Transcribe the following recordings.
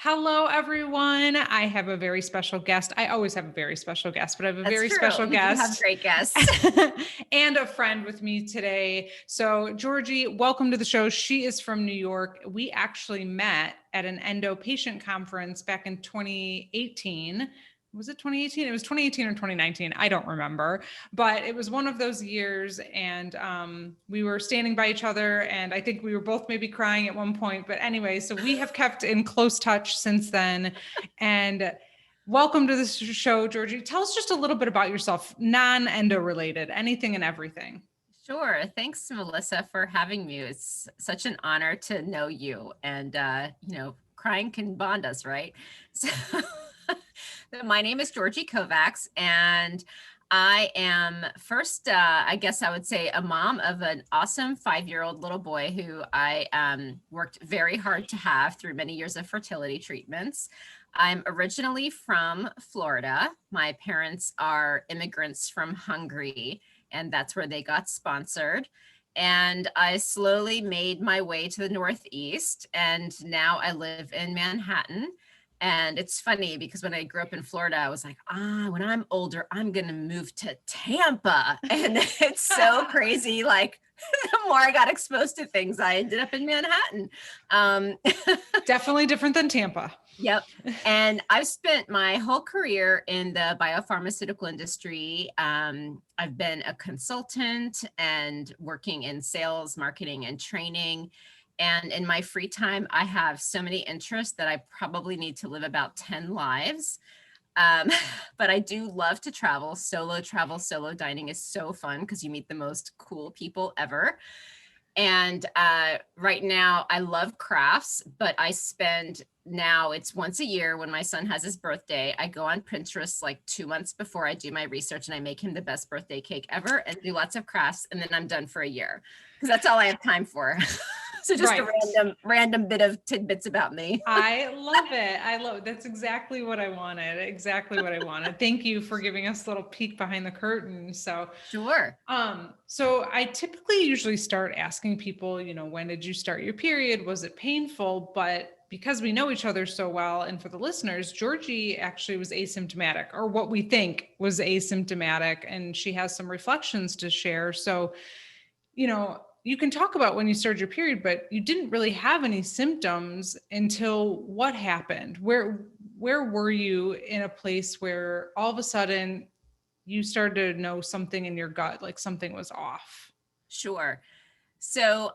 Hello, everyone. I have a very special guest. I always have a very special guest, but I have a That's very true. special You do have guest great guests. and a friend with me today. So, Georgie, welcome to the show. She is from New York. We actually met at an endo patient conference back in 2018. Was it 2018? It was 2018 or 2019. I don't remember, but it was one of those years. And we were standing by each other. And I think we were both maybe crying at one point. But anyway, so we have kept in close touch since then. And welcome to the show, Georgie. Tell us just a little bit about yourself, non-endo related, anything and everything. Sure. Thanks, Melissa, for having me. It's such an honor to know you. And, crying can bond us, right? So, my name is Georgie Kovacs, and I am first, I guess I would say, a mom of an awesome 5-year-old little boy who I worked very hard to have through many years of fertility treatments. I'm originally from Florida. My parents are immigrants from Hungary, and that's where they got sponsored. And I slowly made my way to the Northeast, and now I live in Manhattan. And it's funny because when I grew up in Florida, I was like, when I'm older, I'm going to move to Tampa. And it's so crazy. Like, the more I got exposed to things, I ended up in Manhattan. Definitely different than Tampa. Yep. And I've spent my whole career in the biopharmaceutical industry. I've been a consultant and working in sales, marketing, and training. And in my free time, I have so many interests that I probably need to live about 10 lives. But I do love to travel. Solo dining is so fun because you meet the most cool people ever. And right now I love crafts, but I spend now it's once a year when my son has his birthday. I go on Pinterest like 2 months before I do my research and I make him the best birthday cake ever and do lots of crafts. And then I'm done for a year because that's all I have time for. So just Right. a random bit of tidbits about me. I love it. I love it. That's exactly what I wanted. Exactly what I wanted. Thank you for giving us a little peek behind the curtain. So, Sure. so I typically usually start asking people, when did you start your period? Was it painful? But because we know each other so well, and for the listeners, Georgie actually was asymptomatic, or what we think was asymptomatic, and she has some reflections to share. So, you can talk about when you started your period, but you didn't really have any symptoms until what happened? Where were you in a place where all of a sudden you started to know something in your gut, like something was off? Sure. So,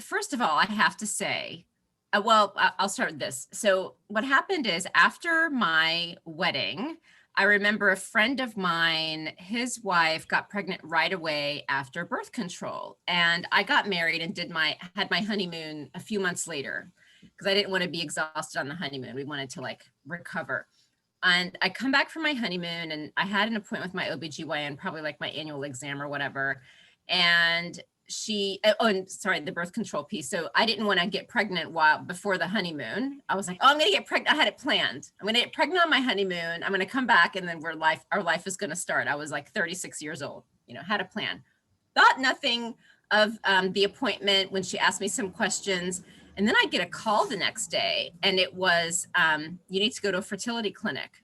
first of all, I have to say, I'll start with this. So what happened is after my wedding, I remember a friend of mine, his wife got pregnant right away after birth control. And I got married and had my honeymoon a few months later because I didn't want to be exhausted on the honeymoon. We wanted to like recover. And I come back from my honeymoon and I had an appointment with my OBGYN, probably like my annual exam or whatever. And the birth control piece. So I didn't want to get pregnant before the honeymoon. I was like, I'm going to get pregnant. I had it planned. I'm going to get pregnant on my honeymoon. I'm going to come back and then our life is going to start. I was like 36 years old, had a plan. Thought nothing of the appointment when she asked me some questions. And then I get a call the next day and it was, you need to go to a fertility clinic.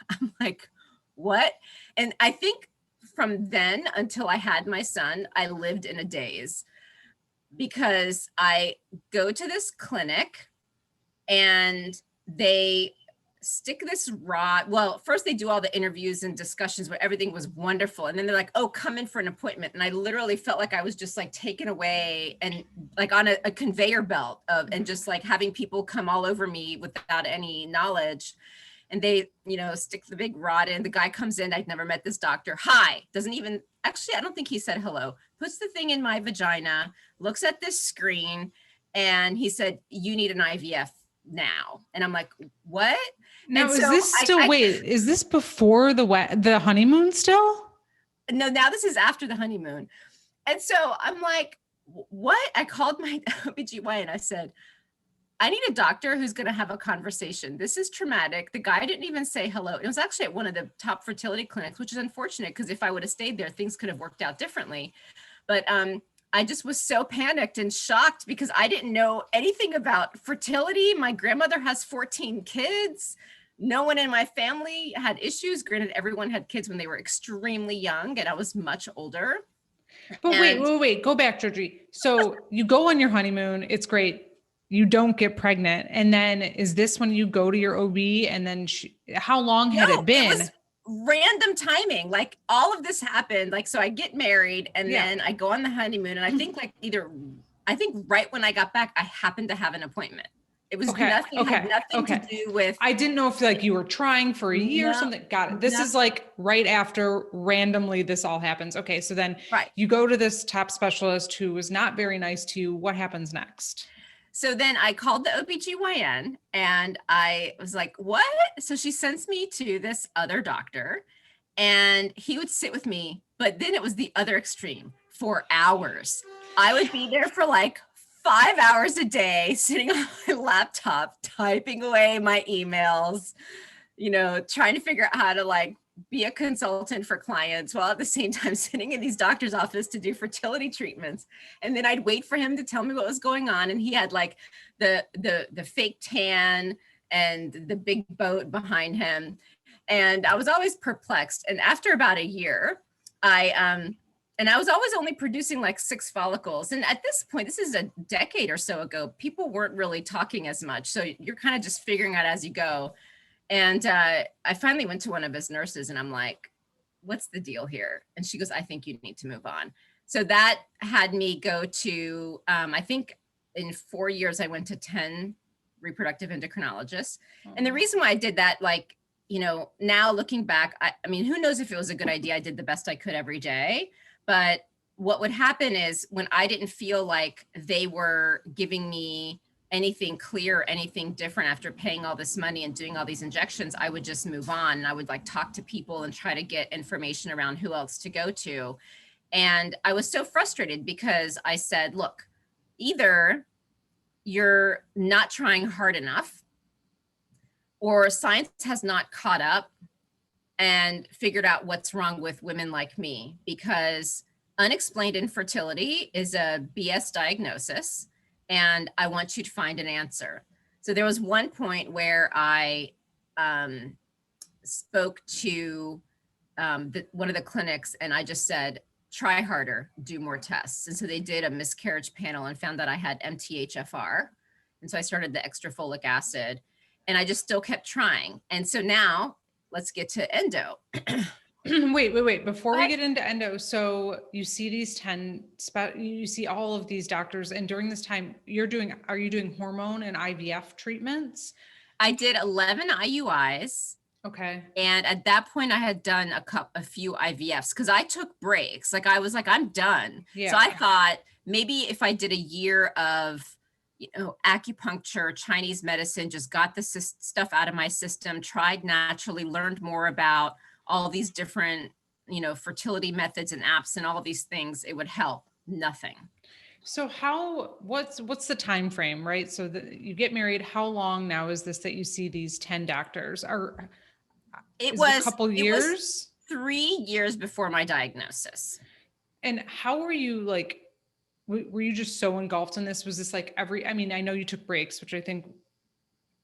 I'm like, what? And I think from then until I had my son, I lived in a daze because I go to this clinic and they stick this rod. Well, first they do all the interviews and discussions where everything was wonderful. And then they're like, oh, come in for an appointment. And I literally felt like I was just like taken away and like on a conveyor belt and just like having people come all over me without any knowledge. And they, stick the big rod in. The guy comes in. I'd never met this doctor. Hi. Actually, I don't think he said hello. Puts the thing in my vagina, looks at this screen, and he said, you need an IVF now. And I'm like, what? Now, and is this still, wait, is this before the honeymoon still? No, now this is after the honeymoon. And so I'm like, what? I called my OBGYN and I said, I need a doctor who's going to have a conversation. This is traumatic. The guy didn't even say hello. It was actually at one of the top fertility clinics, which is unfortunate because if I would have stayed there, things could have worked out differently. But I just was so panicked and shocked because I didn't know anything about fertility. My grandmother has 14 kids. No one in my family had issues. Granted, everyone had kids when they were extremely young, and I was much older. But And wait, go back, Georgie. So you go on your honeymoon, it's great. You don't get pregnant. And then is this when you go to your OB and then how long had it no, it been? was random timing. Like all of this happened. Like, so I get married and Yeah. then I go on the honeymoon, and I think I think right when I got back, I happened to have an appointment. It was Okay. nothing, had nothing to do with. I didn't know if like you were trying for a year or No, something. Got it. This no, is like right after randomly this all happens. Okay. So then right. you go to this top specialist who was not very nice to you. What happens next? So then I called the OBGYN and I was like, what? So she sends me to this other doctor, and he would sit with me, but then it was the other extreme for hours. I would be there for like 5 hours a day, sitting on my laptop, typing away my emails, trying to figure out how to like be a consultant for clients while at the same time sitting in these doctor's office to do fertility treatments. And then I'd wait for him to tell me what was going on. And he had like the fake tan and the big boat behind him. And I was always perplexed. And after about a year, I was always only producing like 6 follicles. And at this point, this is a decade or so ago, people weren't really talking as much. So you're kind of just figuring out as you go. And I finally went to one of his nurses and I'm like, what's the deal here? And she goes, I think you need to move on. So that had me go to, I think in 4 years, I went to 10 reproductive endocrinologists. And the reason why I did that, like, now looking back, I mean, who knows if it was a good idea? I did the best I could every day. But what would happen is when I didn't feel like they were giving me anything clear, anything different after paying all this money and doing all these injections, I would just move on. And I would like talk to people and try to get information around who else to go to. And I was so frustrated because I said, look, either you're not trying hard enough or science has not caught up and figured out what's wrong with women like me, because unexplained infertility is a BS diagnosis. And I want you to find an answer. So there was one point where I spoke to one of the clinics and I just said, try harder, do more tests. And so they did a miscarriage panel and found that I had MTHFR. And so I started the extra folic acid and I just still kept trying. And so now let's get to endo. Wait. Before we get into endo, so you see these 10, you see all of these doctors, and during this time, are you doing hormone and IVF treatments? I did 11 IUIs. Okay. And at that point, I had done a few IVFs because I took breaks. Like I was like, I'm done. Yeah. So I thought maybe if I did a year of, acupuncture, Chinese medicine, just got the stuff out of my system, tried naturally, learned more about all these different, fertility methods and apps and all these things, it would help. Nothing. So what's the time frame, right? So you get married. How long now is this that you see these 10 doctors? It was a couple years? It was 3 years before my diagnosis. And how were you like, were you just so engulfed in this? Was this like I mean, I know you took breaks, which I think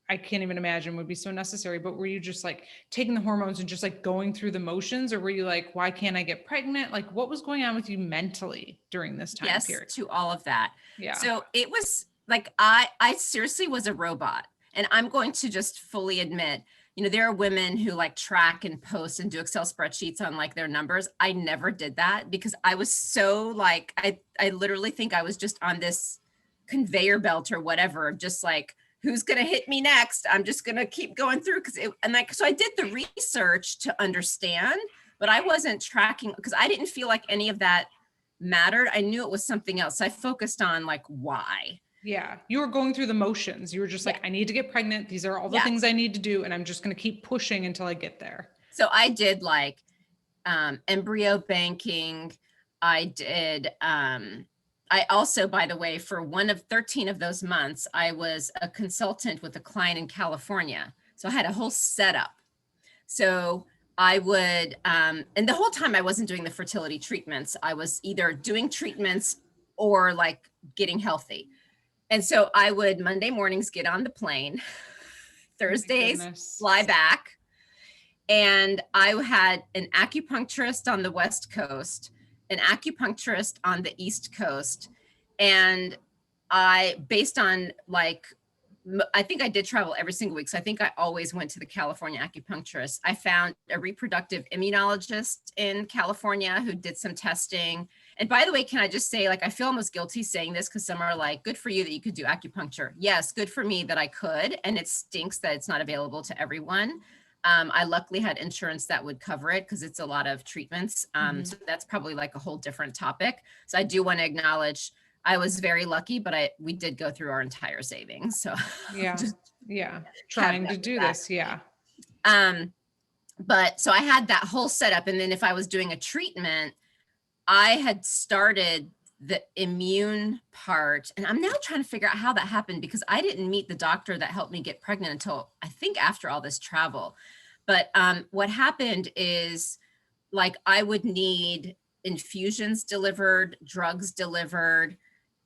I can't even imagine would be so necessary, but were you just like taking the hormones and just like going through the motions, or were you like, why can't I get pregnant? Like what was going on with you mentally during this time period? Yes, to all of that. Yeah. So it was like, I seriously was a robot, and I'm going to just fully admit, there are women who like track and post and do Excel spreadsheets on like their numbers. I never did that because I was so like, I literally think I was just on this conveyor belt or whatever, just like, who's going to hit me next? I'm just going to keep going through so I did the research to understand, but I wasn't tracking because I didn't feel like any of that mattered. I knew it was something else. So I focused on like, why? Yeah. You were going through the motions. You were just like, I need to get pregnant. These are all the things I need to do. And I'm just going to keep pushing until I get there. So I did like embryo banking. I did, I also, by the way, for one of 13 of those months, I was a consultant with a client in California. So I had a whole setup. So I would, and the whole time I wasn't doing the fertility treatments. I was either doing treatments or like getting healthy. And so I would Monday mornings get on the plane, Thursdays Goodness. fly back. And I had an acupuncturist on the West Coast, an acupuncturist on the East Coast. And based on like, I think I did travel every single week. So I think I always went to the California acupuncturist. I found a reproductive immunologist in California who did some testing. And by the way, can I just say, like, I feel almost guilty saying this because some are like, good for you that you could do acupuncture. Yes, good for me that I could. And it stinks that it's not available to everyone. I luckily had insurance that would cover it because it's a lot of treatments. So that's probably like a whole different topic. So I do want to acknowledge I was very lucky, but we did go through our entire savings. So yeah, trying to do this. Yeah. But so I had that whole setup. And then if I was doing a treatment, I had started the immune part, and I'm now trying to figure out how that happened because I didn't meet the doctor that helped me get pregnant until I think after all this travel. But what happened is, like, I would need infusions delivered, drugs delivered.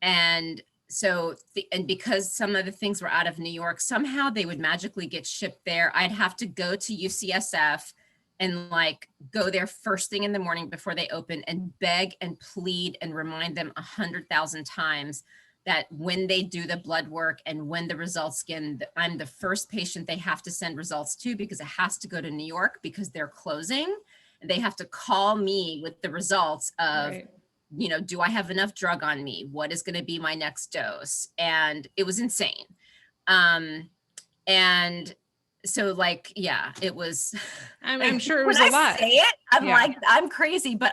And so, and because some of the things were out of New York, somehow they would magically get shipped there. I'd have to go to UCSF and like go there first thing in the morning before they open and beg and plead and remind them 100,000 times that when they do the blood work and when the results I'm the first patient they have to send results to, because it has to go to New York because they're closing. And they have to call me with the results of, you know, do I have enough drug on me? What is going to be my next dose? And it was insane. And so like, yeah, it was, I'm sure it was a lot. When I say it, I'm like, I'm crazy, but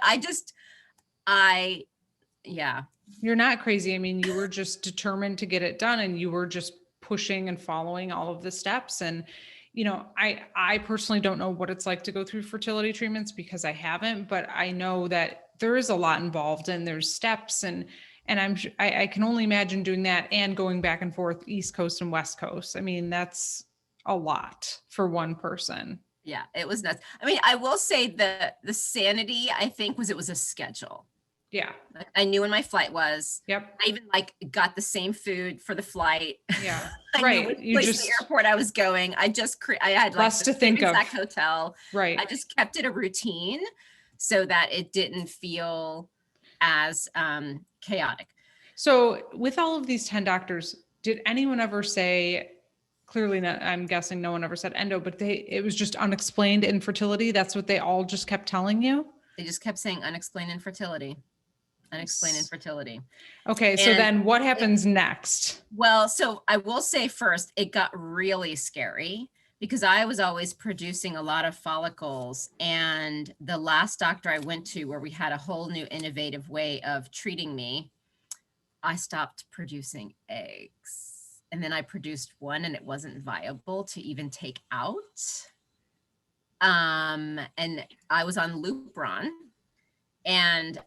yeah. You're not crazy. I mean, you were just determined to get it done, and you were just pushing and following all of the steps. And, you know, I personally don't know what it's like to go through fertility treatments because I haven't, but I know that there is a lot involved and there's steps, and I can only imagine doing that and going back and forth East Coast and West Coast. I mean, that's a lot for one person. Yeah, it was nuts. I mean, I will say the sanity, I think, it was a schedule. Yeah. Like, I knew when my flight was. Yep. I even like got the same food for the flight. Yeah. I knew which place to the airport I was going. I had like less to think of. Exact hotel. Right. I just kept it a routine so that it didn't feel as chaotic. So with all of these 10 doctors, did anyone ever say, clearly not, I'm guessing no one ever said endo, but it was just unexplained infertility? That's what they all just kept telling you? They just kept saying unexplained infertility. Unexplained infertility. Okay, so then what happens next? Well, so I will say first, it got really scary because I was always producing a lot of follicles. And the last doctor I went to, where we had a whole new innovative way of treating me, I stopped producing eggs. And then I produced one and it wasn't viable to even take out. And I was on Lupron, and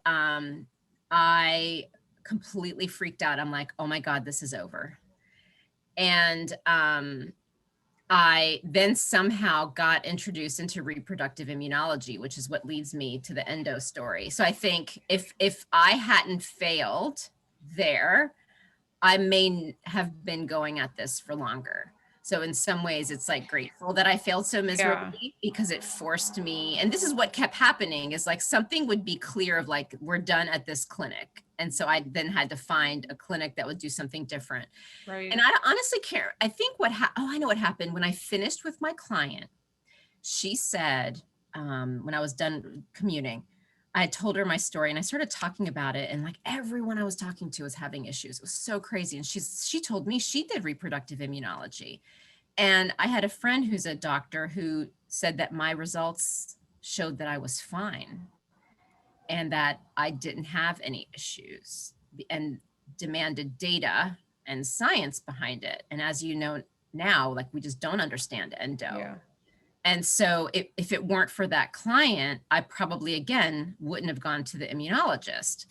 I completely freaked out. I'm like, oh my God, this is over. And I then somehow got introduced into reproductive immunology, which is what leads me to the endo story. So I think if I hadn't failed there, I may have been going at this for longer. So in some ways, it's like grateful that I failed so miserably because it forced me. And this is what kept happening, is like something would be clear of like, we're done at this clinic. And so I then had to find a clinic that would do something different. Right. And I honestly can't, I think I know what happened. When I finished with my client, she said, when I was done commuting, I told her my story and I started talking about it, and like everyone I was talking to was having issues. It was so crazy. And she told me she did reproductive immunology. And I had a friend who's a doctor who said that my results showed that I was fine and that I didn't have any issues, and demanded data and science behind it. And as you know now, like, we just don't understand endo. Yeah. And so if it weren't for that client, I probably, again, wouldn't have gone to the immunologist.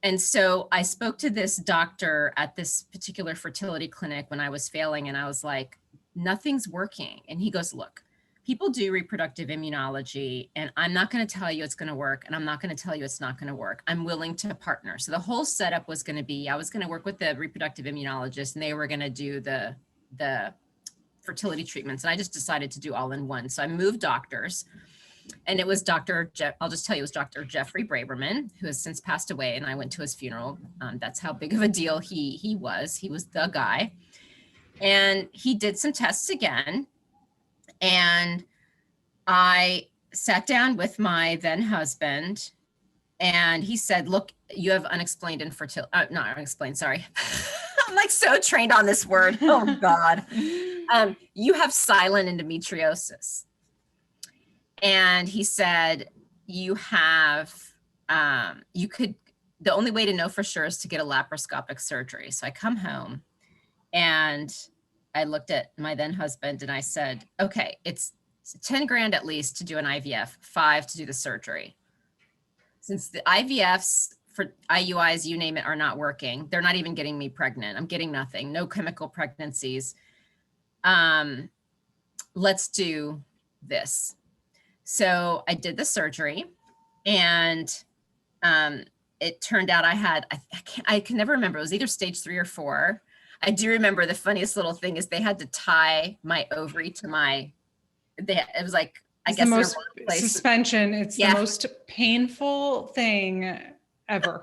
And so I spoke to this doctor at this particular fertility clinic when I was failing, and I was like, nothing's working. And he goes, look, people do reproductive immunology, and I'm not going to tell you it's going to work, and I'm not going to tell you it's not going to work. I'm willing to partner. So the whole setup was going to be, I was going to work with the reproductive immunologist, and they were going to do the fertility treatments. And I just decided to do all in one. So I moved doctors, and it was I'll just tell you, it was Dr. Jeffrey Braverman, who has since passed away. And I went to his funeral. That's how big of a deal he was. He was the guy. And he did some tests again. And I sat down with my then husband, and he said, look, you have unexplained infertility, not unexplained, sorry. I'm like so trained on this word. Oh God. You have silent endometriosis. And he said, you have, the only way to know for sure is to get a laparoscopic surgery. So I come home and I looked at my then husband and I said, okay, it's 10 grand at least to do an IVF, 5 to do the surgery. Since the IVFs for IUIs, you name it, are not working, they're not even getting me pregnant. I'm getting nothing, no chemical pregnancies. Let's do this. So I did the surgery, and it turned out I had, I can never remember, it was either stage 3 or 4. I do remember the funniest little thing is they had to tie my ovary to it was like, I guess the most suspension. It's the most painful thing ever.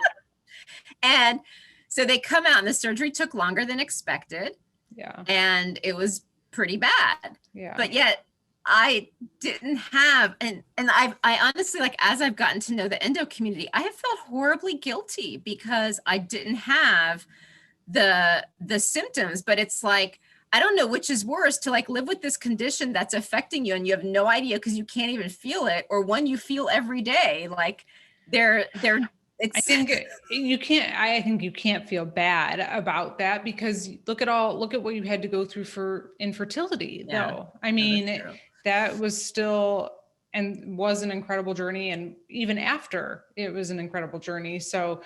And so they come out, and the surgery took longer than expected. Yeah. And it was pretty bad. Yeah. But yet I didn't have, and I honestly, like, as I've gotten to know the endo community, I have felt horribly guilty because I didn't have the symptoms. But it's like, I don't know which is worse, to like live with this condition that's affecting you and you have no idea because you can't even feel it, or one you feel every day. Like I think you can't feel bad about that, because look at what you had to go through for infertility, though. I mean, that was still and was an incredible journey. And even after, it was an incredible journey. So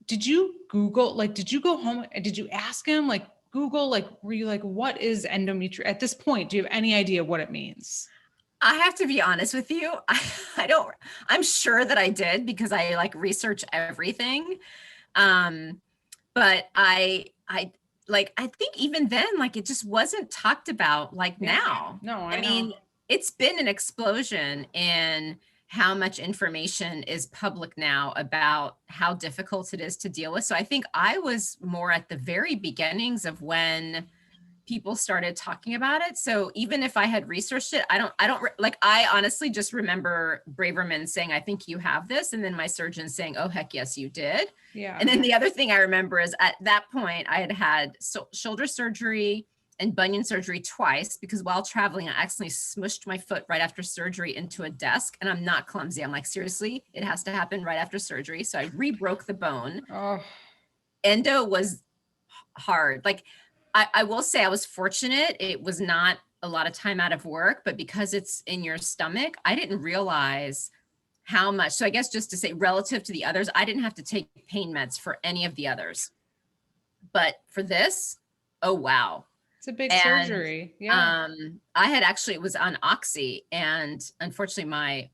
did you Google, like, did you go home? Did you ask him, like, Google, like, were you like, what is endometriosis at this point? Do you have any idea what it means? I have to be honest with you. I'm sure that I did, because I like research everything. But I think even then, like, it just wasn't talked about like now. No, I mean, it's been an explosion in how much information is public now about how difficult it is to deal with. So I think I was more at the very beginnings of when people started talking about it. So even if I had researched it, I honestly just remember Braverman saying, I think you have this. And then my surgeon saying, oh, heck yes, you did. Yeah. And then the other thing I remember is at that point, I had shoulder surgery and bunion surgery twice, because while traveling, I accidentally smushed my foot right after surgery into a desk. And I'm not clumsy. I'm like, seriously, it has to happen right after surgery. So I re-broke the bone. Oh. Endo was hard. Like, I will say I was fortunate. It was not a lot of time out of work, but because it's in your stomach, I didn't realize how much. So I guess just to say, relative to the others, I didn't have to take pain meds for any of the others. But for this, oh, wow. It's a big surgery. Yeah. I had actually, it was on Oxy, and unfortunately my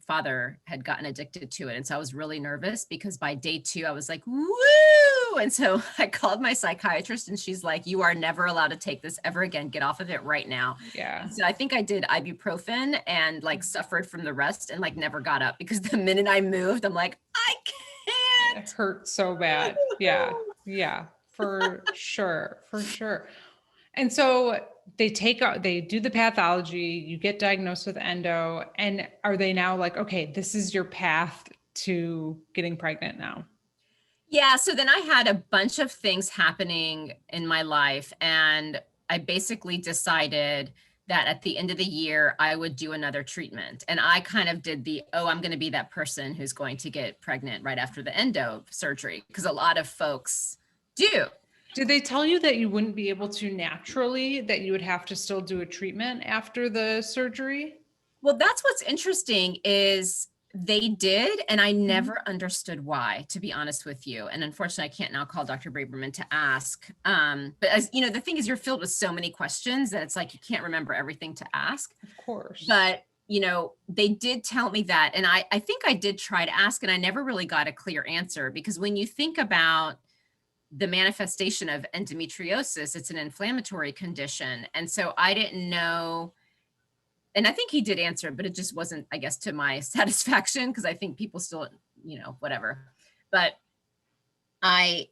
father had gotten addicted to it. And so I was really nervous, because by day 2, I was like, woo. And so I called my psychiatrist, and she's like, you are never allowed to take this ever again. Get off of it right now. Yeah. So I think I did ibuprofen and like suffered from the rest, and like never got up, because the minute I moved, I'm like, I can't. It hurt so bad. Yeah. Yeah. For sure. For sure. And so they do the pathology, you get diagnosed with endo, and are they now like, okay, this is your path to getting pregnant now? Yeah. So then I had a bunch of things happening in my life, and I basically decided that at the end of the year, I would do another treatment. And I kind of did I'm going to be that person who's going to get pregnant right after the endo surgery, because a lot of folks do. Did they tell you that you wouldn't be able to naturally, that you would have to still do a treatment after the surgery? Well, that's what's interesting, is They did, and I Mhm. never understood why, to be honest with you. And unfortunately, I can't now call Dr. Braverman to ask. But as you know, the thing is, you're filled with so many questions that it's like you can't remember everything to ask. Of course. But they did tell me that, and I think I did try to ask, and I never really got a clear answer, because when you think about the manifestation of endometriosis, it's an inflammatory condition, and so I didn't know. And I think he did answer, but it just wasn't, I guess, to my satisfaction, because I think people still, whatever. But I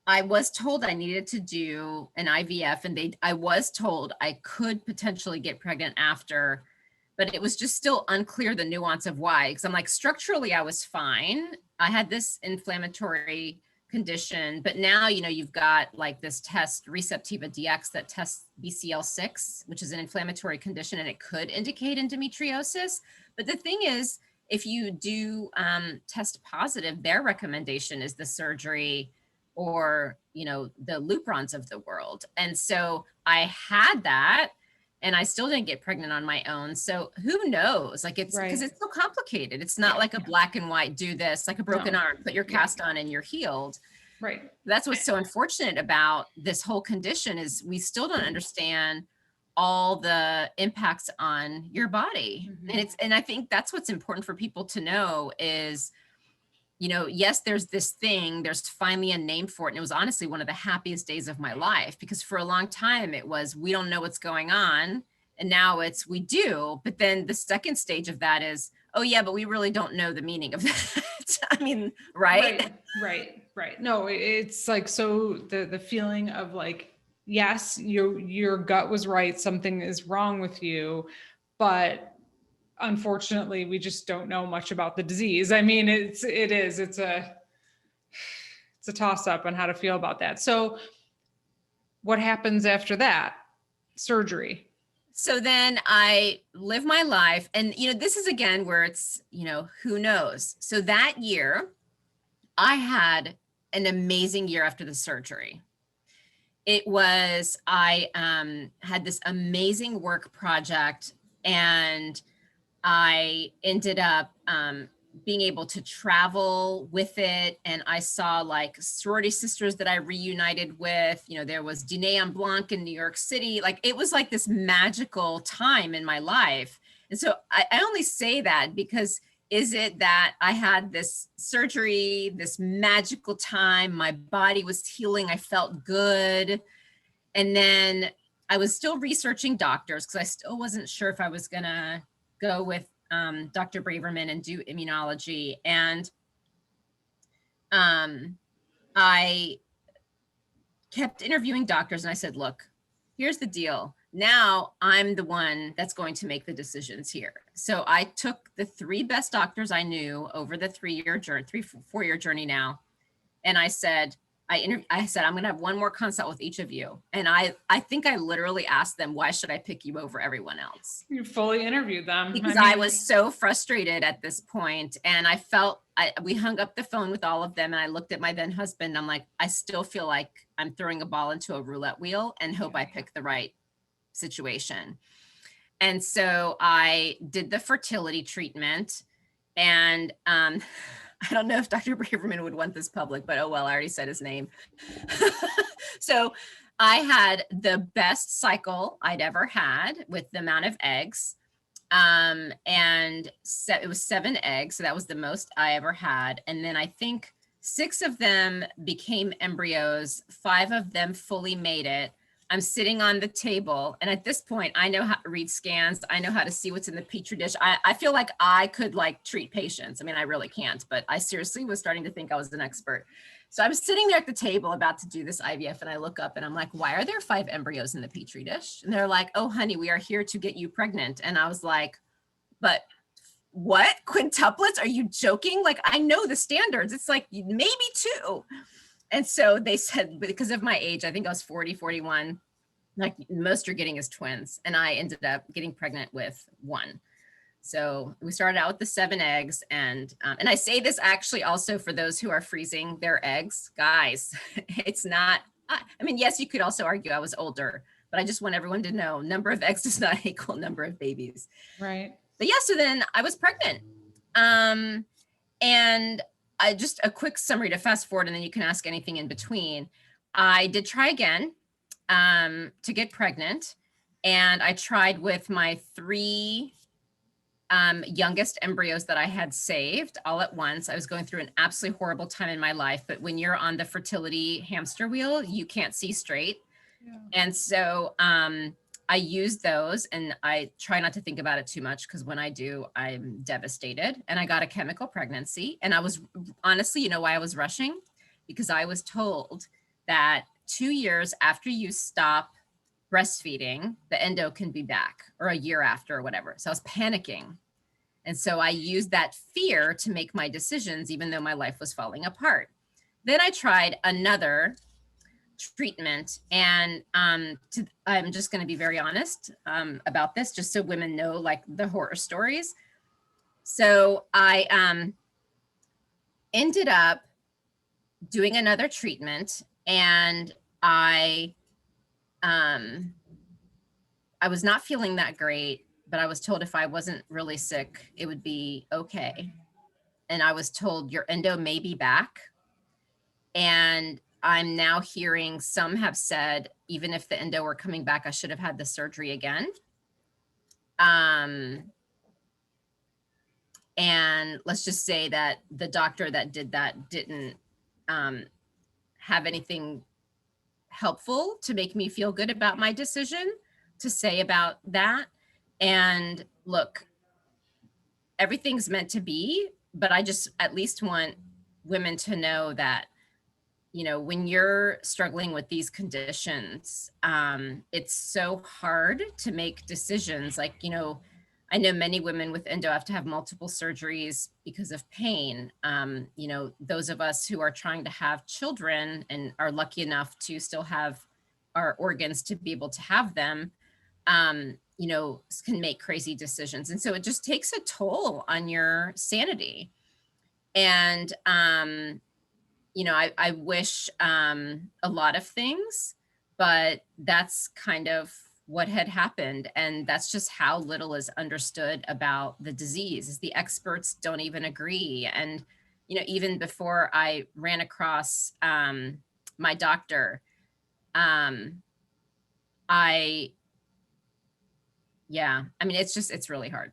was told I needed to do an IVF, and I was told I could potentially get pregnant after, but it was just still unclear the nuance of why. Because I'm like, structurally, I was fine. I had this inflammatory condition, but now, you've got like this test, Receptiva DX, that tests BCL6, which is an inflammatory condition, and it could indicate endometriosis. But the thing is, if you do test positive, their recommendation is the surgery or, the Luprons of the world. And so I had that, and I still didn't get pregnant on my own. So who knows? Like, it's because Right. it's so complicated. It's not like a black and white, do this, like a broken No. arm, put your Yeah. cast on and you're healed. Right. That's what's so unfortunate about this whole condition, is we still don't understand all the impacts on your body. Mhm. And I think that's what's important for people to know is, yes, there's this thing, there's finally a name for it. And it was honestly one of the happiest days of my life, because for a long time it was, we don't know what's going on. And now it's, we do. But then the second stage of that is, oh yeah, but we really don't know the meaning of that. I mean, right? Right. No, it's like, so the feeling of like, yes, your gut was right, something is wrong with you, but unfortunately we just don't know much about the disease. I mean, it's a toss up on how to feel about that. So what happens after that? Surgery. So then I live my life, and this is again where it's, who knows. So that year I had an amazing year after the surgery. It was, I had this amazing work project, and I ended up being able to travel with it. And I saw like sorority sisters that I reunited with. There was Dîner en Blanc in New York City. Like, it was like this magical time in my life. And so I only say that because, is it that I had this surgery, this magical time, my body was healing, I felt good. And then I was still researching doctors, because I still wasn't sure if I was going to go with Dr. Braverman and do immunology. And I kept interviewing doctors, and I said, look, here's the deal. Now I'm the one that's going to make the decisions here. So I took the 3 best doctors I knew over the 4-year journey now. And I said, I said, I'm going to have one more consult with each of you. And I think I literally asked them, why should I pick you over everyone else? You fully interviewed them. Because I was so frustrated at this point, and I felt, we hung up the phone with all of them, and I looked at my then husband, and I'm like, I still feel like I'm throwing a ball into a roulette wheel and hope I pick the right situation. And so I did the fertility treatment, and I don't know if Dr. Braverman would want this public, but oh well, I already said his name. So I had the best cycle I'd ever had with the amount of eggs. And it was 7 eggs. So that was the most I ever had. And then I think 6 of them became embryos. 5 of them fully made it. I'm sitting on the table, and at this point, I know how to read scans. I know how to see what's in the petri dish. I feel like I could like treat patients. I mean, I really can't, but I seriously was starting to think I was an expert. So I'm sitting there at the table about to do this IVF, and I look up and I'm like, why are there 5 embryos in the petri dish? And they're like, oh, honey, we are here to get you pregnant. And I was like, but what? Quintuplets? Are you joking? Like, I know the standards. It's like maybe 2. And so they said, because of my age, I think I was 40, 41, like most you're getting is twins. And I ended up getting pregnant with 1. So we started out with the 7 eggs. And I say this actually also for those who are freezing their eggs, guys, it's not, I mean, yes, you could also argue I was older, but I just want everyone to know number of eggs does not equal number of babies. Right. yeah, so then I was pregnant. And I just a quick summary to fast forward, and then you can ask anything in between. I did try again to get pregnant, and I tried with my 3 youngest embryos that I had saved all at once. I was going through an absolutely horrible time in my life, but when you're on the fertility hamster wheel, you can't see straight. Yeah. And so I use those, and I try not to think about it too much, because when I do, I'm devastated. And I got a chemical pregnancy. And I was honestly, you know why I was rushing? Because I was told that 2 years after you stop breastfeeding, the endo can be back, or a year after, or whatever. So I was panicking. And so I used that fear to make my decisions, even though my life was falling apart. Then I tried another treatment, and I'm just going to be very honest about this, just so women know, like, the horror stories. So I ended up doing another treatment, and I was not feeling that great, but I was told if I wasn't really sick, it would be okay. And I was told your endo may be back. And I'm now hearing some have said, even if the endo were coming back, I should have had the surgery again. And let's just say that the doctor that did that didn't have anything helpful to make me feel good about my decision to say about that. And look, everything's meant to be, but I just at least want women to know that, you know, when you're struggling with these conditions, it's so hard to make decisions. Like, you know, I know many women with endo have to have multiple surgeries because of pain. You know, those of us who are trying to have children and are lucky enough to still have our organs to be able to have them, you know, can make crazy decisions. And so it just takes a toll on your sanity. And, you know, I wish a lot of things, but that's kind of what had happened. And that's just how little is understood about the disease, is the experts don't even agree. And, you know, even before I ran across my doctor, yeah, I mean, it's really hard.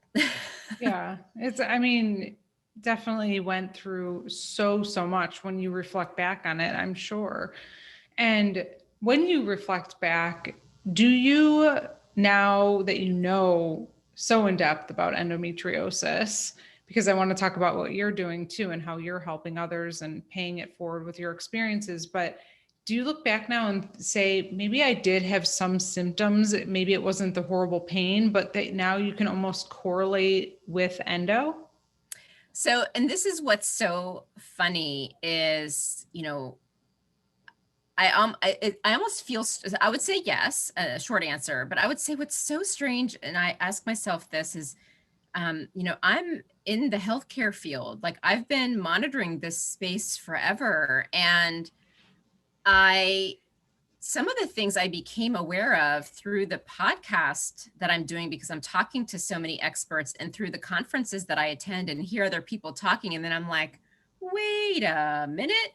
Yeah, I mean, definitely went through so much when you reflect back on it, I'm sure. And when you reflect back, do you, now that you know so in depth about endometriosis, because I want to talk about what you're doing too and how you're helping others and paying it forward with your experiences, but do you look back now and say, maybe I did have some symptoms, maybe it wasn't the horrible pain, but that now you can almost correlate with endo? So, and this is what's so funny is, you know, I almost feel, I would say yes, a short answer, but I would say what's so strange, and I ask myself this is, you know, I'm in the healthcare field. Like, I've been monitoring this space forever. And some of the things I became aware of through the podcast that I'm doing, because I'm talking to so many experts, and through the conferences that I attend and hear other people talking. And then I'm like, wait a minute.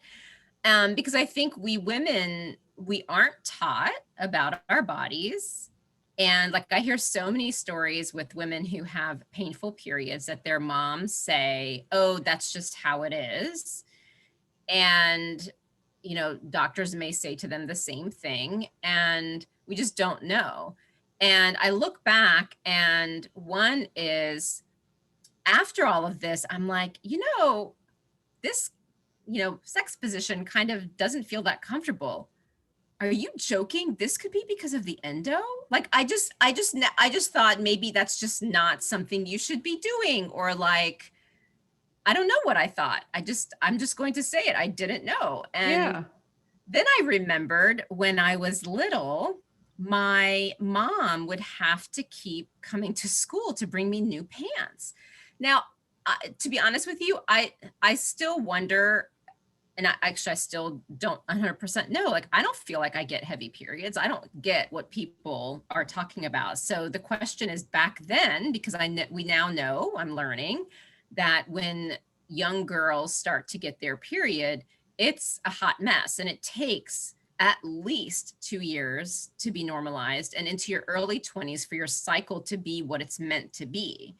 Because I think we women, we aren't taught about our bodies. And like, I hear so many stories with women who have painful periods that their moms say, oh, that's just how it is. And, you know, doctors may say to them the same thing, and we just don't know. And I look back, and one is, after all of this, I'm like, you know, this, you know, sex position kind of doesn't feel that comfortable. Are you joking? This could be because of the endo? Like, I just thought maybe that's just not something you should be doing, or like, I don't know what I thought. I'm just going to say it. I didn't know. And Yeah. then I remembered when I was little, my mom would have to keep coming to school to bring me new pants. Now, to be honest with you, I still wonder, and I still don't 100% know. Like, I don't feel like I get heavy periods. I don't get what people are talking about. So the question is, back then, because we now know, I'm learning that when young girls start to get their period, it's a hot mess, and it takes at least 2 years to be normalized, and into your early 20s for your cycle to be what it's meant to be.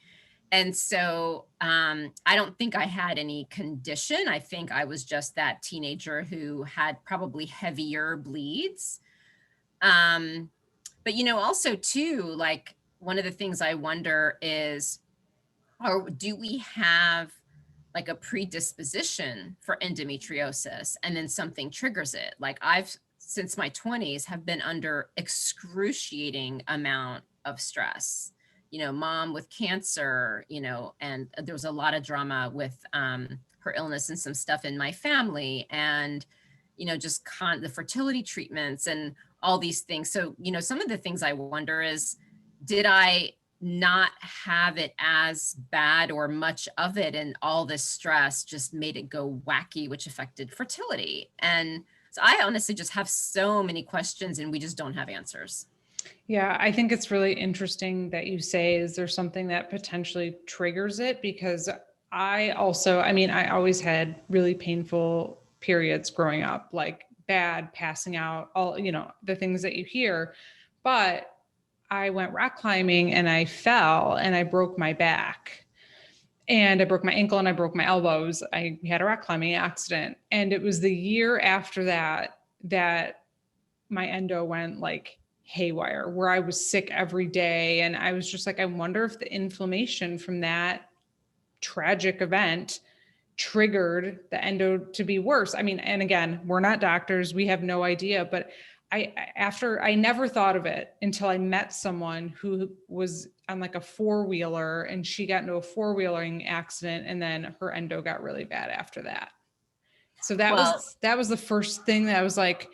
And so I don't think I had any condition. I think I was just that teenager who had probably heavier bleeds. But, also too, like, one of the things I wonder is, or do we have like a predisposition for endometriosis and then something triggers it? Like, I've, since my 20s, have been under excruciating amount of stress, mom with cancer, and there was a lot of drama with her illness and some stuff in my family, and just the fertility treatments and all these things. So some of the things I wonder is, did I not have it as bad or much of it, and all this stress just made it go wacky, which affected fertility? And so I honestly just have so many questions, and we just don't have answers. Yeah, I think it's really interesting that you say, is there something that potentially triggers it? Because I always had really painful periods growing up, like bad, passing out, all, the things that you hear. But I went rock climbing and I fell and I broke my back and I broke my ankle and I broke my elbows. I had a rock climbing accident. And it was the year after that my endo went like haywire, where I was sick every day. And I was just like, I wonder if the inflammation from that tragic event triggered the endo to be worse. I mean, and again, we're not doctors, we have no idea, but I never thought of it until I met someone who was on like a four-wheeler, and she got into a four-wheeling accident, and then her endo got really bad after that. So that was the first thing that I was like,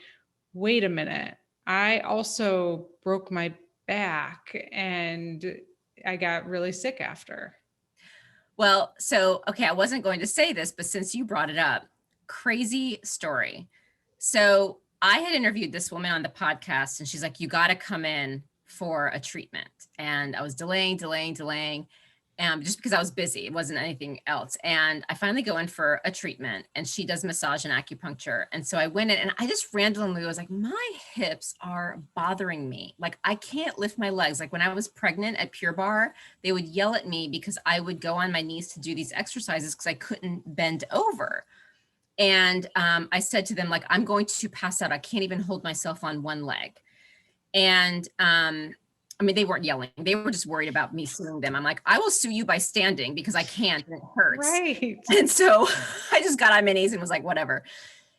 wait a minute. I also broke my back and I got really sick after. Well, so, okay, I wasn't going to say this, but since you brought it up, crazy story. So I had interviewed this woman on the podcast, and she's like, you got to come in for a treatment. And I was delaying, just because I was busy. It wasn't anything else. And I finally go in for a treatment, and she does massage and acupuncture. And so I went in, and I just randomly was like, my hips are bothering me. Like, I can't lift my legs. Like, when I was pregnant at Pure Barre, they would yell at me because I would go on my knees to do these exercises because I couldn't bend over. And I said to them, like, I'm going to pass out. I can't even hold myself on one leg. And they weren't yelling. They were just worried about me suing them. I'm like, I will sue you by standing because I can't, and it hurts. Right. And so I just got on my knees and was like, whatever.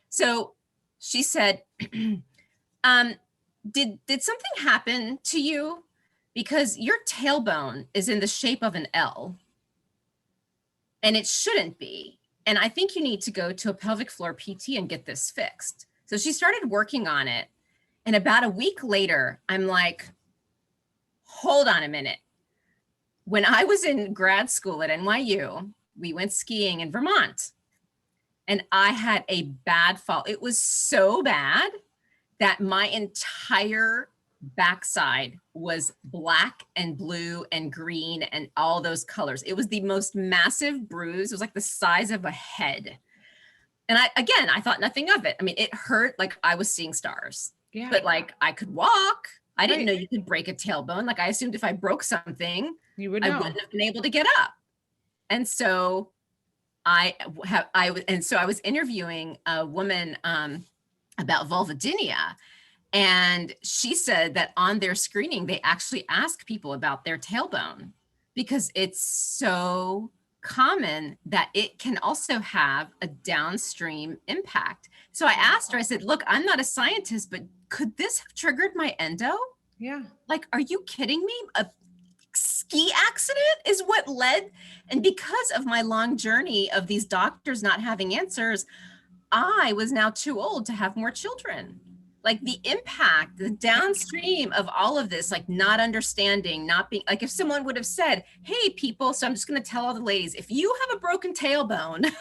So she said, did something happen to you? Because your tailbone is in the shape of an L, and it shouldn't be. And I think you need to go to a pelvic floor PT and get this fixed. So she started working on it. And about a week later, I'm like, hold on a minute. When I was in grad school at NYU, we went skiing in Vermont, and I had a bad fall. It was so bad that my entire backside was black and blue and green and all those colors. It was the most massive bruise. It was like the size of a head. And I thought nothing of it. I mean, it hurt like I was seeing stars. Yeah. But like, I could walk. I didn't know you could break a tailbone. Like, I assumed if I broke something, you would know. I wouldn't have been able to get up. And so I was interviewing a woman about vulvodynia. And she said that on their screening, they actually ask people about their tailbone because it's so common that it can also have a downstream impact. So I asked her, I said, look, I'm not a scientist, but could this have triggered my endo? Yeah. Like, are you kidding me? A ski accident is what led. And because of my long journey of these doctors not having answers, I was now too old to have more children. Like, the impact, the downstream of all of this, like not understanding, not being, like, if someone would have said, hey people, so I'm just going to tell all the ladies, if you have a broken tailbone,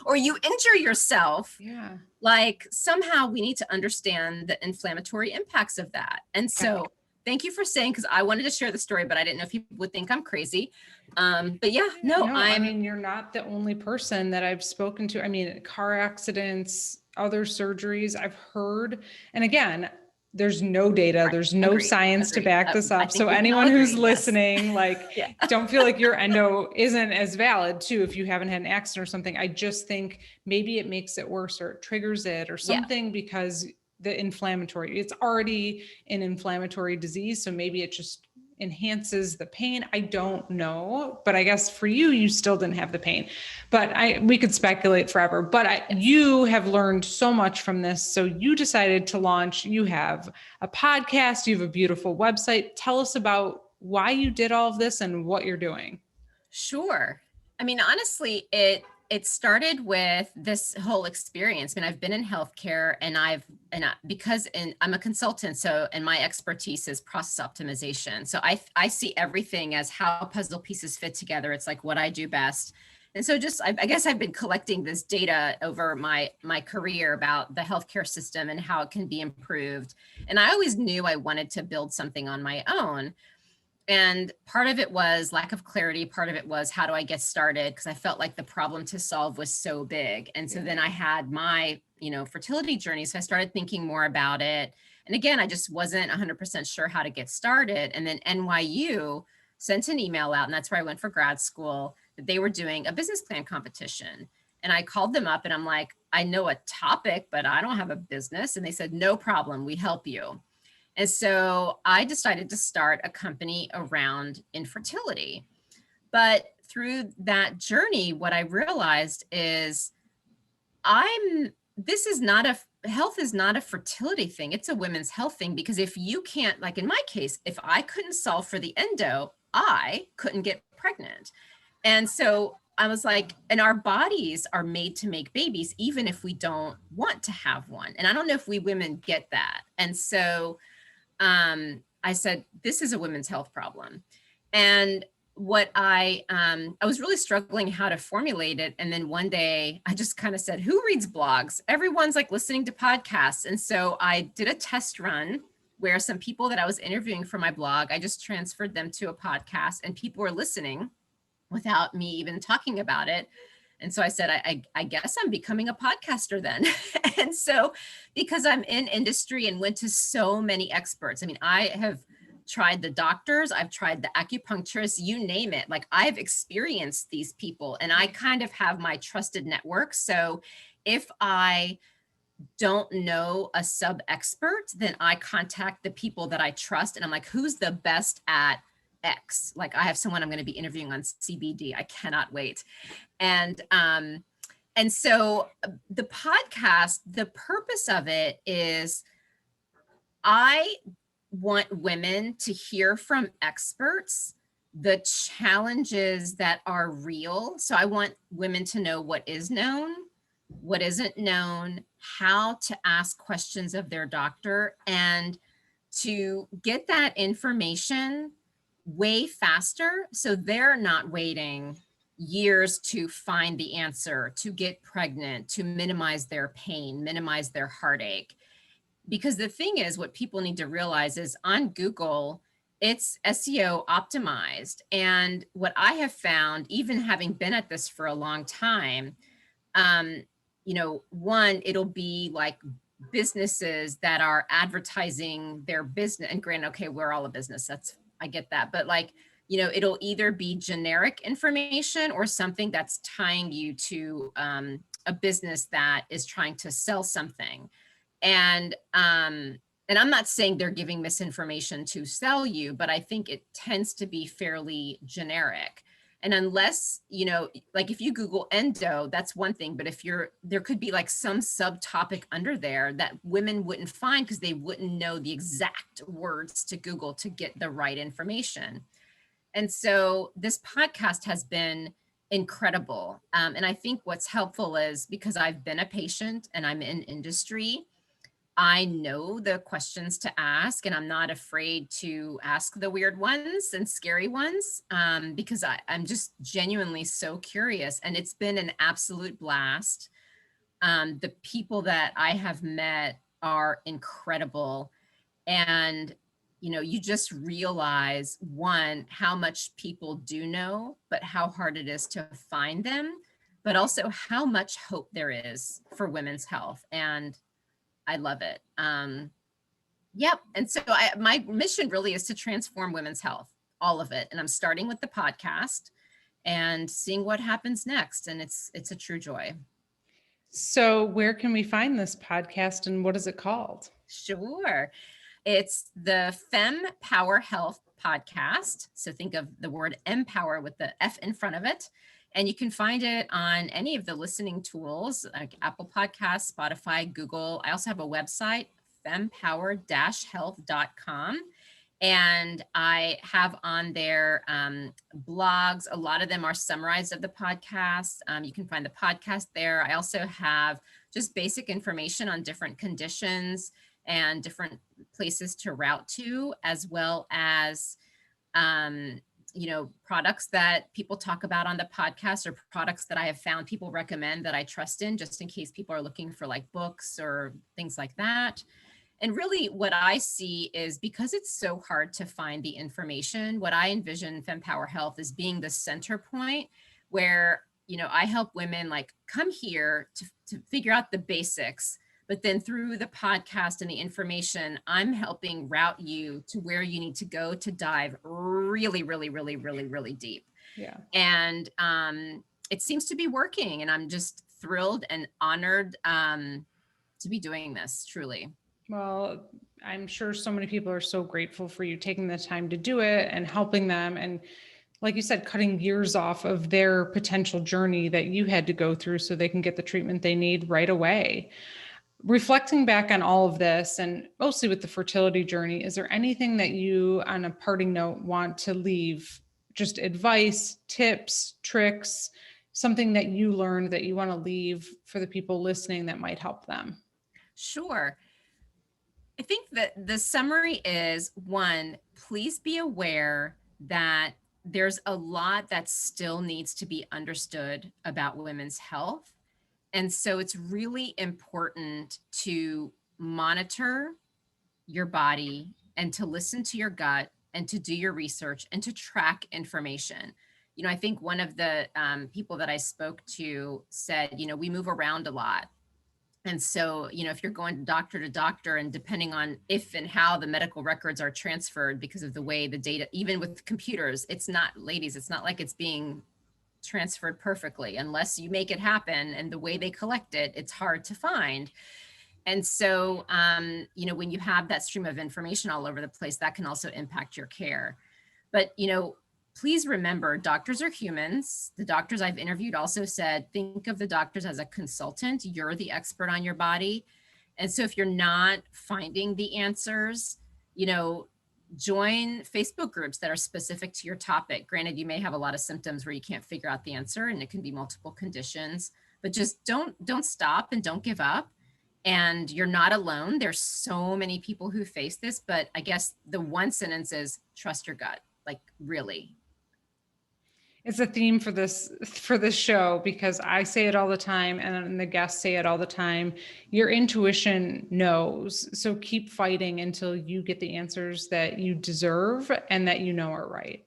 or you injure yourself, Yeah. like somehow we need to understand the inflammatory impacts of that. And Yeah. so thank you for saying, because I wanted to share the story, but I didn't know if people would think I'm crazy. But yeah, no, No, I I'm mean, you're not the only person that I've spoken to. I mean, car accidents, other surgeries I've heard. And again, there's no data, there's no agreed. science to back this I up. think So we can all anyone who's agree. Yes. listening, like, Yeah. don't feel like your endo isn't as valid too if you haven't had an accident or something. I just think maybe it makes it worse or it triggers it or Yeah. something because the inflammatory, it's already an inflammatory disease. So maybe it just enhances the pain. I don't know, but I guess for you, you still didn't have the pain. But we could speculate forever. But Yes. you have learned so much from this. So you decided to launch. You have a podcast. You have a beautiful website. Tell us about why you did all of this and what you're doing. Sure. I mean, honestly, it started with this whole experience. I mean, I've been in healthcare, and I'm a consultant, so and my expertise is process optimization. So I see everything as how puzzle pieces fit together. It's like what I do best. And so just I guess I've been collecting this data over my career about the healthcare system and how it can be improved. And I always knew I wanted to build something on my own. And part of it was lack of clarity. Part of it was, how do I get started? Because I felt like the problem to solve was so big. And so then I had my, fertility journey. So I started thinking more about it. And again, I just wasn't 100% sure how to get started. And then NYU sent an email out, and that's where I went for grad school, that they were doing a business plan competition. And I called them up and I'm like, I know a topic, but I don't have a business. And they said, no problem, we help you. And so I decided to start a company around infertility. But through that journey, what I realized is this is not health is not a fertility thing. It's a women's health thing, because if you can't, like in my case, if I couldn't solve for the endo, I couldn't get pregnant. And so I was like, and our bodies are made to make babies, even if we don't want to have one. And I don't know if we women get that. And so I said, this is a women's health problem. And what I was really struggling how to formulate it. And then one day I just kind of said, who reads blogs? Everyone's like listening to podcasts. And so I did a test run where some people that I was interviewing for my blog, I just transferred them to a podcast, and people were listening without me even talking about it. And so I said, I guess I'm becoming a podcaster then. And so, because I'm in industry and went to so many experts, I mean, I have tried the doctors, I've tried the acupuncturists, you name it. Like, I've experienced these people, and I kind of have my trusted network. So if I don't know a sub expert, then I contact the people that I trust, and I'm like, who's the best at X? Like, I have someone I'm going to be interviewing on CBD. I cannot wait. And so the podcast, the purpose of it is, I want women to hear from experts the challenges that are real. So I want women to know what is known, what isn't known, how to ask questions of their doctor, and to get that information way faster, so they're not waiting years to find the answer, to get pregnant, to minimize their pain, minimize their heartache. Because the thing is, what people need to realize is, on Google, it's SEO optimized. And what I have found, even having been at this for a long time, one, it'll be like businesses that are advertising their business, and granted, okay, we're all a business, I get that, but like, it'll either be generic information or something that's tying you to a business that is trying to sell something. And I'm not saying they're giving misinformation to sell you, but I think it tends to be fairly generic. And unless, like if you Google endo, that's one thing, but there could be like some subtopic under there that women wouldn't find, because they wouldn't know the exact words to Google to get the right information. And so this podcast has been incredible. And I think what's helpful is, because I've been a patient and I'm in industry, I know the questions to ask, and I'm not afraid to ask the weird ones and scary ones, because I'm just genuinely so curious. And it's been an absolute blast. The people that I have met are incredible. And, you just realize, one, how much people do know, but how hard it is to find them, but also how much hope there is for women's health. And I love it. Yep. And so my mission really is to transform women's health, all of it. And I'm starting with the podcast and seeing what happens next. And it's a true joy. So where can we find this podcast and what is it called? Sure. It's the Fem Power Health podcast. So think of the word empower with the F in front of it. And you can find it on any of the listening tools like Apple Podcasts, Spotify, Google. I also have a website, fempower-health.com. And I have on there blogs. A lot of them are summarized of the podcast. You can find the podcast there. I also have just basic information on different conditions and different places to route to, as well as products that people talk about on the podcast, or products that I have found people recommend that I trust in, just in case people are looking for like books or things like that. And really what I see is, because it's so hard to find the information, what I envision FemPower Health as being the center point where, I help women like come here to figure out the basics, but then through the podcast and the information, I'm helping route you to where you need to go to dive really, really, really, really, really deep. Yeah. And it seems to be working, and I'm just thrilled and honored to be doing this, truly. Well, I'm sure so many people are so grateful for you taking the time to do it and helping them. And like you said, cutting years off of their potential journey that you had to go through so they can get the treatment they need right away. Reflecting back on all of this, and mostly with the fertility journey, is there anything that you, on a parting note, want to leave? Just advice, tips, tricks, something that you learned that you want to leave for the people listening that might help them? Sure. I think that the summary is, one, please be aware that there's a lot that still needs to be understood about women's health. And so it's really important to monitor your body and to listen to your gut and to do your research and to track information. I think one of the people that I spoke to said, we move around a lot. And so, if you're going to doctor, and depending on if and how the medical records are transferred because of the way the data, even with computers, it's not, ladies, it's not like it's being transferred perfectly unless you make it happen. And the way they collect it, it's hard to find. And so, when you have that stream of information all over the place, that can also impact your care. But, please remember, doctors are humans. The doctors I've interviewed also said, think of the doctors as a consultant. You're the expert on your body. And so if you're not finding the answers, join Facebook groups that are specific to your topic. Granted, you may have a lot of symptoms where you can't figure out the answer, and it can be multiple conditions, but just don't stop and don't give up. And you're not alone. There's so many people who face this, but I guess the one sentence is trust your gut. Like, really. It's a theme for this show, because I say it all the time and the guests say it all the time. Your intuition knows. So keep fighting until you get the answers that you deserve and that you know are right.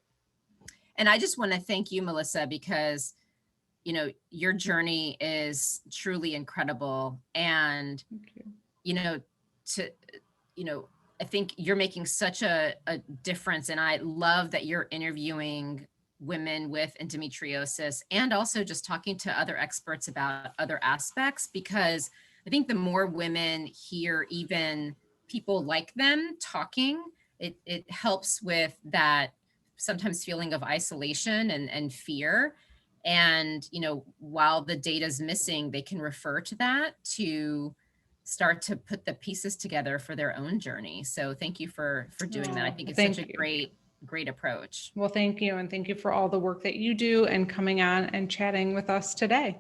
And I just want to thank you, Melissa, because your journey is truly incredible. And I think you're making such a difference. And I love that you're interviewing women with endometriosis, and also just talking to other experts about other aspects, because I think the more women hear even people like them talking, it helps with that sometimes feeling of isolation and fear. And while the data is missing, they can refer to that to start to put the pieces together for their own journey. So thank you for doing that. I think it's such a great approach. Well, thank you. And thank you for all the work that you do and coming on and chatting with us today.